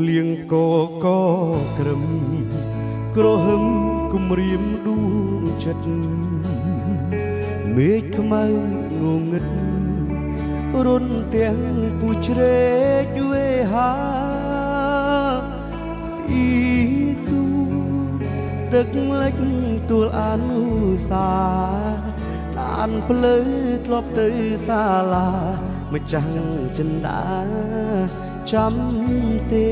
លៀងកកក្រឹមក្រហឹមគំរាមដួងចិត្តមេឃខ្មៅងងឹតរុនទាំងពូជ្រែកវេហាទីទូទឹកលិចទួលអនុសាដានភ្លើធ្លាប់ទៅសាលាម្ចាស់ចិន្តាចាំទេ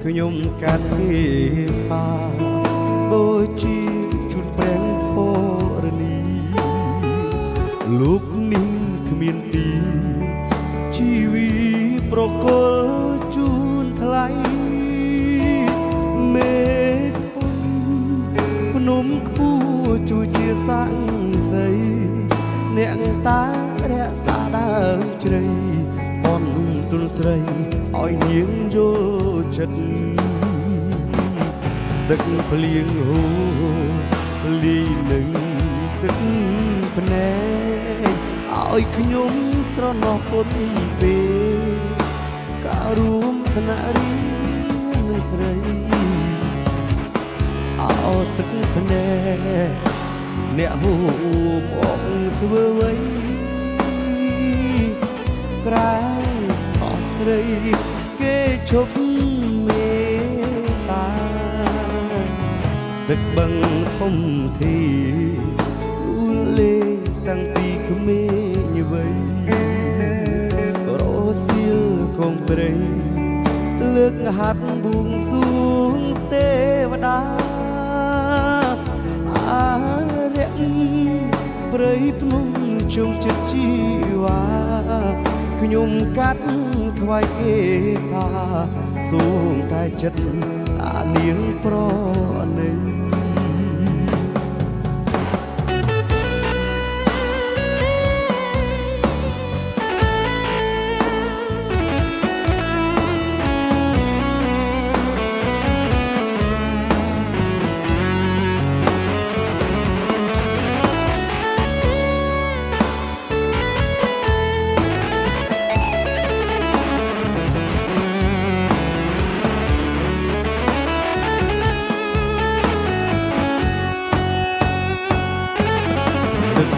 ខ្ញុំកាត់គេសាបូជាជូនព្រះធរណីលោកនាងគ្មានទីជីវីប្រគល់ជូនថ្លៃមេធនភ្នំខ្ពស់ជួយជាស័ក្តិសិទ្ធិអ្នកតារក្សាដើមជ្រៃបនទុនស្រីឲ្យនាងយល់ចិត្តទឹកភ្លៀងហូរលីនឹងទឹកភ្នែកឲ្យខ្ញុំស្រណោះពុតពេការរួមថ្នាក់រៀននឹងស្រីអោទឹកភ្នែកអ្នកហូរមកធ្វើអ្វីក្រែស្អស់ស្រីគេឈប់មេតាទឹកបឹងធំធីលូលេតាំងពីក្មេងវ័យរសៀលកងព្រៃលើកហាត់បួងសួងទេវតាអារៈព្រៃភ្នំជុំចិត្តជីវ៉ាខ្ញុំកាត់ថ្វាយគេសាសូមតែចិត្តអានាងប្រណី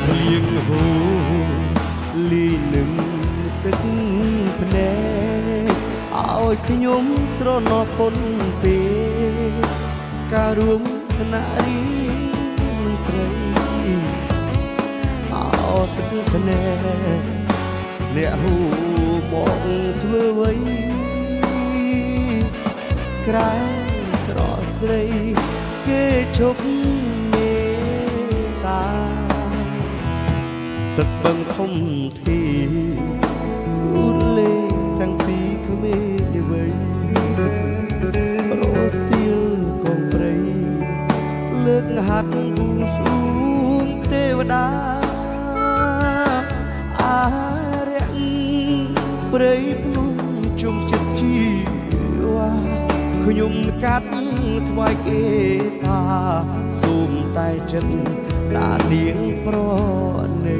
ភ្លៀងហូរលីនឹងទឹកភ្នែកឲ្យខ្ញុំស្រណោះពុនពេការរួមថ្នាក់រៀននឹងស្រីអោទឹកភ្នែកអ្នកហូរមកធ្វើអ្វីក្រែស្រស់ស្រីគេឈប់មេតាទឹកបឹងធំធីលូលេតាំងពីក្មេងវ័យរសៀលកងព្រៃលើកហាត់បួងសួងទេវតាអារៈព្រៃភ្នំជុំចិត្តជីវ៉ាខ្ញុំកាត់ថ្វាយគេសាសូមតែចិត្តដានាងប្រណី